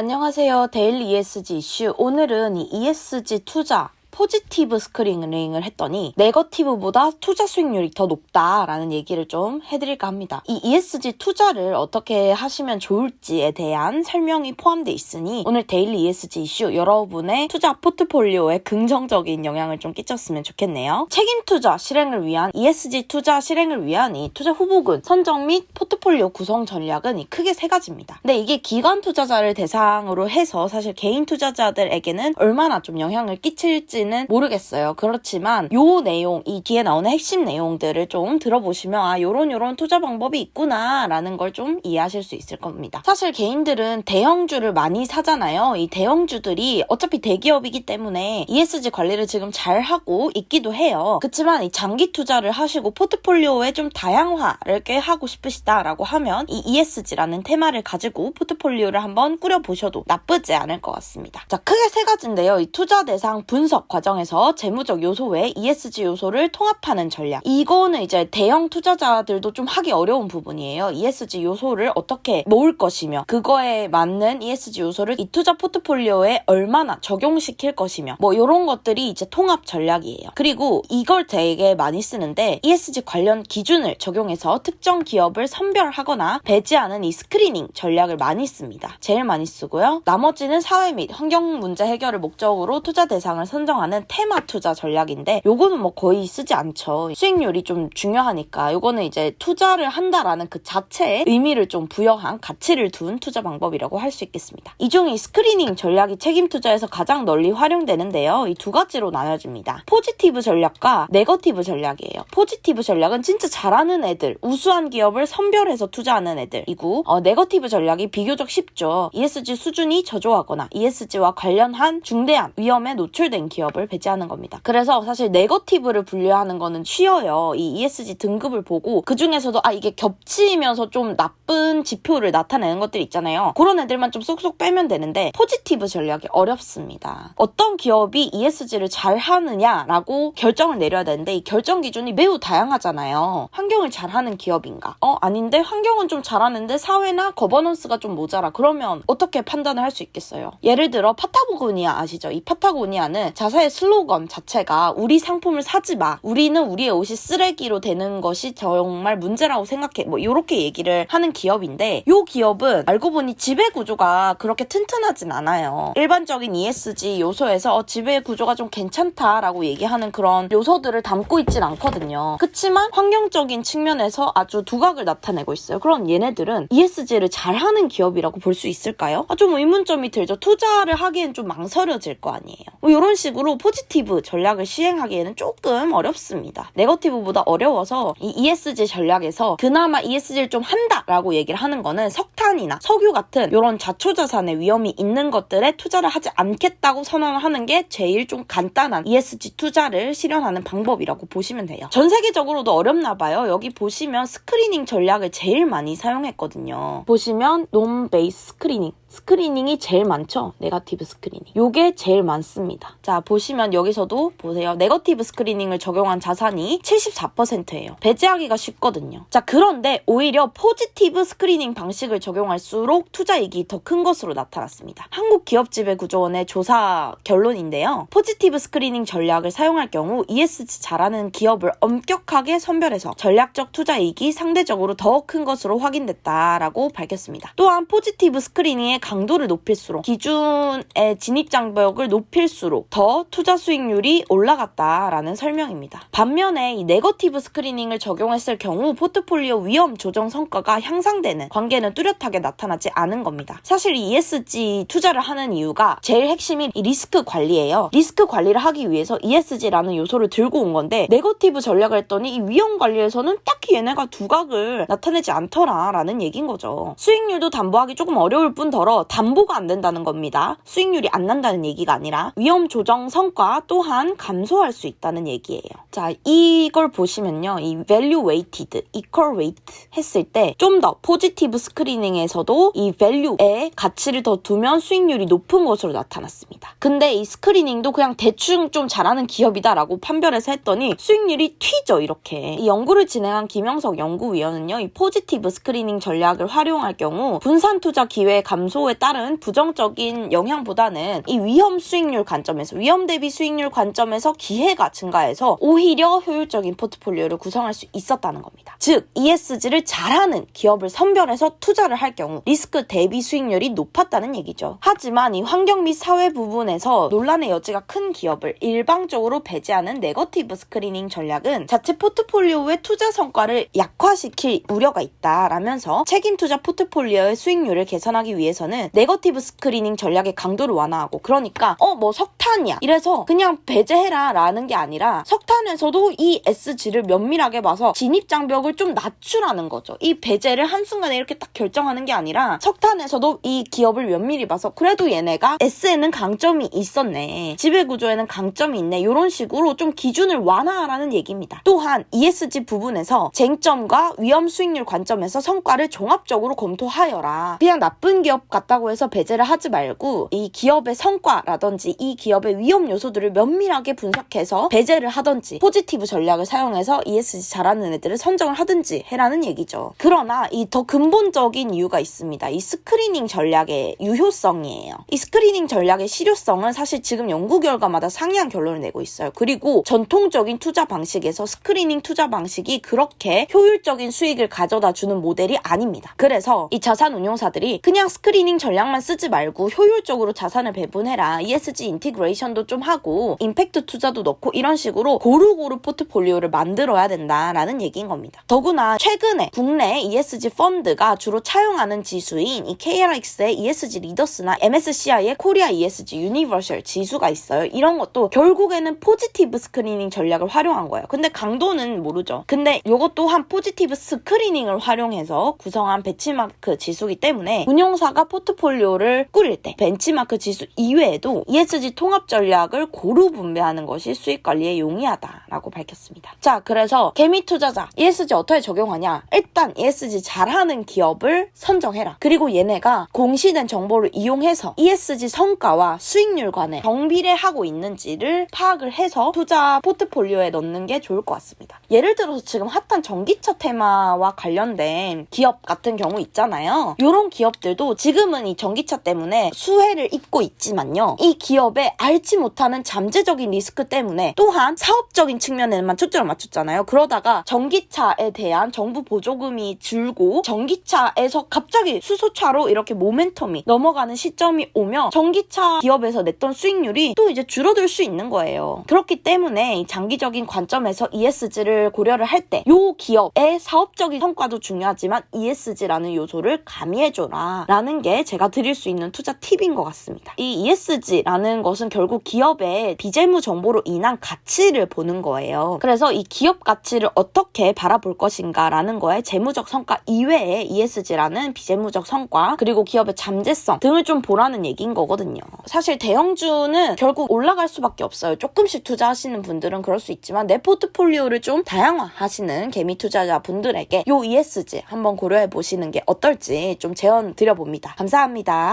안녕하세요. 데일리 ESG 이슈. 오늘은 이 ESG 투자 포지티브 스크리닝을 했더니 네거티브보다 투자 수익률이 더 높다라는 얘기를 좀 해드릴까 합니다. 이 ESG 투자를 어떻게 하시면 좋을지에 대한 설명이 포함되어 있으니 오늘 데일리 ESG 이슈 여러분의 투자 포트폴리오에 긍정적인 영향을 좀 끼쳤으면 좋겠네요. 책임 투자 실행을 위한 ESG 투자 실행을 위한 이 투자 후보군 선정 및 포트폴리오 구성 전략은 크게 세 가지입니다. 근데 이게 기관 투자자를 대상으로 해서 사실 개인 투자자들에게는 얼마나 좀 영향을 끼칠지 모르겠어요. 그렇지만 요 내용, 이 뒤에 나오는 핵심 내용들을 좀 들어보시면 요런 투자 방법이 있구나 라는 걸 좀 이해하실 수 있을 겁니다. 사실 개인들은 대형주를 많이 사잖아요. 이 대형주들이 어차피 대기업이기 때문에 ESG 관리를 지금 잘 하고 있기도 해요. 그렇지만 이 장기 투자를 하시고 포트폴리오에 좀 다양화를 꽤 하고 싶으시다라고 하면 이 ESG라는 테마를 가지고 포트폴리오를 한번 꾸려보셔도 나쁘지 않을 것 같습니다. 자, 크게 세 가지인데요. 이 투자 대상 분석 과정에서 재무적 요소 외에 ESG 요소를 통합하는 전략. 이거는 이제 대형 투자자들도 좀 하기 어려운 부분이에요. ESG 요소를 어떻게 모을 것이며 그거에 맞는 ESG 요소를 이 투자 포트폴리오에 얼마나 적용시킬 것이며 이런 것들이 이제 통합 전략이에요. 그리고 이걸 되게 많이 쓰는데 ESG 관련 기준을 적용해서 특정 기업을 선별하거나 배제하는 이 스크리닝 전략을 많이 씁니다. 제일 많이 쓰고요. 나머지는 사회 및 환경 문제 해결을 목적으로 투자 대상을 선정하는 테마 투자 전략인데 요거는 거의 쓰지 않죠. 수익률이 좀 중요하니까 요거는 이제 투자를 한다라는 그 자체의 의미를 좀 부여한 가치를 둔 투자 방법이라고 할 수 있겠습니다. 이 중 이 스크리닝 전략이 책임 투자에서 가장 널리 활용되는데요. 이 두 가지로 나눠집니다. 포지티브 전략과 네거티브 전략이에요. 포지티브 전략은 진짜 잘하는 애들, 우수한 기업을 선별해서 투자하는 애들이고 네거티브 전략이 비교적 쉽죠. ESG 수준이 저조하거나 ESG와 관련한 중대한 위험에 노출된 기업을 배제하는 겁니다. 그래서 사실 네거티브를 분류하는 거는 쉬워요. 이 ESG 등급을 보고 그 중에서도 이게 겹치면서 좀 나쁜 지표를 나타내는 것들이 있잖아요. 그런 애들만 좀 쏙쏙 빼면 되는데 포지티브 전략이 어렵습니다. 어떤 기업이 ESG를 잘 하느냐라고 결정을 내려야 되는데 이 결정 기준이 매우 다양하잖아요. 환경을 잘하는 기업인가? 아닌데 환경은 좀 잘하는데 사회나 거버넌스가 좀 모자라. 그러면 어떻게 판단을 할 수 있겠어요? 예를 들어 파타고니아 아시죠? 이 파타고니아는 자사의 슬로건 자체가 우리 상품을 사지 마. 우리는 우리의 옷이 쓰레기로 되는 것이 정말 문제라고 생각해. 이렇게 얘기를 하는 기업인데 이 기업은 알고 보니 지배 구조가 그렇게 튼튼하진 않아요. 일반적인 ESG 요소에서 지배 구조가 좀 괜찮다라고 얘기하는 그런 요소들을 담고 있진 않거든요. 그치만 환경적인 측면에서 아주 두각을 나타내고 있어요. 그럼 얘네들은 ESG를 잘하는 기업이라고 볼 수 있을까요? 좀 의문점이 들죠. 투자를 하기엔 좀 망설여질 거 아니에요. 이런 식으로 포지티브 전략을 시행하기에는 조금 어렵습니다. 네거티브보다 어려워서 이 ESG 전략에서 그나마 ESG를 좀 한다라고 얘기를 하는 거는 석탄이나 석유 같은 이런 자초자산의 위험이 있는 것들에 투자를 하지 않겠다고 선언을 하는 게 제일 좀 간단한 ESG 투자를 실현하는 방법이라고 보시면 돼요. 전 세계적으로도 어렵나 봐요. 여기 보시면 스크리닝 전략을 제일 많이 사용했거든요. 보시면 논베이스 스크리닝이 제일 많죠. 네거티브 스크리닝. 요게 제일 많습니다. 자, 보시면 여기서도 보세요. 네거티브 스크리닝을 적용한 자산이 74%예요. 배제하기가 쉽거든요. 자, 그런데 오히려 포지티브 스크리닝 방식을 적용할수록 투자이익이 더 큰 것으로 나타났습니다. 한국기업지배구조원의 조사 결론인데요. 포지티브 스크리닝 전략을 사용할 경우 ESG 잘하는 기업을 엄격하게 선별해서 전략적 투자이익이 상대적으로 더 큰 것으로 확인됐다라고 밝혔습니다. 또한 포지티브 스크리닝의 강도를 높일수록 기준의 진입 장벽을 높일수록 더 투자 수익률이 올라갔다라는 설명입니다. 반면에 이 네거티브 스크리닝을 적용했을 경우 포트폴리오 위험 조정 성과가 향상되는 관계는 뚜렷하게 나타나지 않은 겁니다. 사실 이 ESG 투자를 하는 이유가 제일 핵심이 이 리스크 관리예요. 리스크 관리를 하기 위해서 ESG라는 요소를 들고 온 건데 네거티브 전략을 했더니 이 위험 관리에서는 딱히 얘네가 두각을 나타내지 않더라라는 얘기인 거죠. 수익률도 담보하기 조금 어려울 뿐더러 담보가 안 된다는 겁니다. 수익률이 안 난다는 얘기가 아니라 위험 조정 성과 또한 감소할 수 있다는 얘기예요. 자, 이걸 보시면요. 이 value weighted, equal weight 했을 때 좀 더 포지티브 스크리닝에서도 이 value에 가치를 더 두면 수익률이 높은 것으로 나타났습니다. 근데 이 스크리닝도 그냥 대충 좀 잘하는 기업이다라고 판별해서 했더니 수익률이 튀죠, 이렇게. 이 연구를 진행한 김영석 연구위원은요. 이 포지티브 스크리닝 전략을 활용할 경우 분산 투자 기회 감소에 따른 부정적인 영향보다는 이 위험 수익률 관점에서, 위험 대비 수익률 관점에서 기회가 증가해서 오히려 효율적인 포트폴리오를 구성할 수 있었다는 겁니다. 즉, ESG를 잘하는 기업을 선별해서 투자를 할 경우 리스크 대비 수익률이 높았다는 얘기죠. 하지만 이 환경 및 사회 부분에서 논란의 여지가 큰 기업을 일방적으로 배제하는 네거티브 스크리닝 전략은 자체 포트폴리오의 투자 성과를 약화시킬 우려가 있다라면서 책임 투자 포트폴리오의 수익률을 개선하기 위해서는 네거티브 스크리닝 전략의 강도를 완화하고, 그러니까 뭐 석탄이야 이래서 그냥 배제해라 라는 게 아니라 석탄에서도 이 ESG를 면밀하게 봐서 진입장벽을 좀 낮추라는 거죠. 이 배제를 한순간에 이렇게 딱 결정하는 게 아니라 석탄에서도 이 기업을 면밀히 봐서 그래도 얘네가 S에는 강점이 있었네, 지배구조에는 강점이 있네, 이런 식으로 좀 기준을 완화하라는 얘기입니다. 또한 ESG 부분에서 쟁점과 위험 수익률 관점에서 성과를 종합적으로 검토하여라. 그냥 나쁜 기업 같다고 해서 배제를 하지 말고 이 기업의 성과라든지 이 기업의 위험 요소들을 면밀하게 분석해서 배제를 하든지 포지티브 전략을 사용해서 ESG 잘하는 애들을 선정을 하든지 해라는 얘기죠. 그러나 이 더 근본적인 이유가 있습니다. 이 스크리닝 전략의 유효성이에요. 이 스크리닝 전략의 실효성은 사실 지금 연구 결과마다 상이한 결론을 내고 있어요. 그리고 전통적인 투자 방식에서 스크리닝 투자 방식이 그렇게 효율적인 수익을 가져다 주는 모델이 아닙니다. 그래서 이 자산 운용사들이 그냥 스크리닝 전략만 쓰지 말고 효율적으로 자산을 배분해라, ESG 인티그레이션도 좀 하고 임팩트 투자도 넣고 이런 식으로 고루고루 포트폴리오를 만들어야 된다라는 얘기인 겁니다. 더구나 최근에 국내 ESG 펀드가 주로 차용하는 지수인 이 KRX의 ESG 리더스나 MSCI의 코리아 ESG 유니버셜 지수가 있어요. 이런 것도 결국에는 포지티브 스크리닝 전략을 활용한 거예요. 근데 강도는 모르죠. 근데 이것 또한 포지티브 스크리닝을 활용해서 구성한 벤치마크 지수이기 때문에 운용사가 포트폴리오를 꾸릴 때 벤치마크 지수 이외에도 ESG 통합 전략을 고루 분배하는 것이 수익 관리에 용이하다라고 밝혔습니다. 자, 그래서 개미 투자자 ESG 어떻게 적용하냐? 일단 ESG 잘하는 기업을 선정해라. 그리고 얘네가 공시된 정보를 이용해서 ESG 성과와 수익률 간에 정비례하고 있는지를 파악을 해서 투자 포트폴리오에 넣는 게 좋을 것 같습니다. 예를 들어서 지금 핫한 전기차 테마와 관련된 기업 같은 경우 있잖아요. 이런 기업들도 지금은 이 전기차 때문에 수혜를 입고 있지만요. 이 기업에 알지 못하는 잠재적인 리스크 때문에 또한 사업적인 측면에만 초점을 맞췄잖아요. 그러다가 전기차에 대한 정부 보조금이 줄고 전기차에서 갑자기 수소차로 이렇게 모멘텀이 넘어가는 시점이 오면 전기차 기업에서 냈던 수익률이 또 이제 줄어들 수 있는 거예요. 그렇기 때문에 장기적인 관점에서 ESG를 고려를 할 때 이 기업의 사업적인 성과도 중요하지만 ESG라는 요소를 가미해줘라 라는 게 제가 드릴 수 있는 투자 팁인 것 같습니다. 이 ESG라는 것은 결국 기업의 비재무 정보로 인한 가치를 보는 거예요. 그래서 이 기업 가치를 어떻게 바라볼 것인가 라는 거에 재무적 성과 이외에 ESG라는 비재무적 성과 그리고 기업의 잠재성 등을 좀 보라는 얘기인 거거든요. 사실 대형주는 결국 올라갈 수밖에 없어요. 조금씩 투자하시는 분들은 그럴 수 있지만 내 포트폴리오를 좀 다양화하시는 개미 투자자 분들에게 요 ESG 한번 고려해 보시는 게 어떨지 좀 제언 드려봅니다. 감사합니다.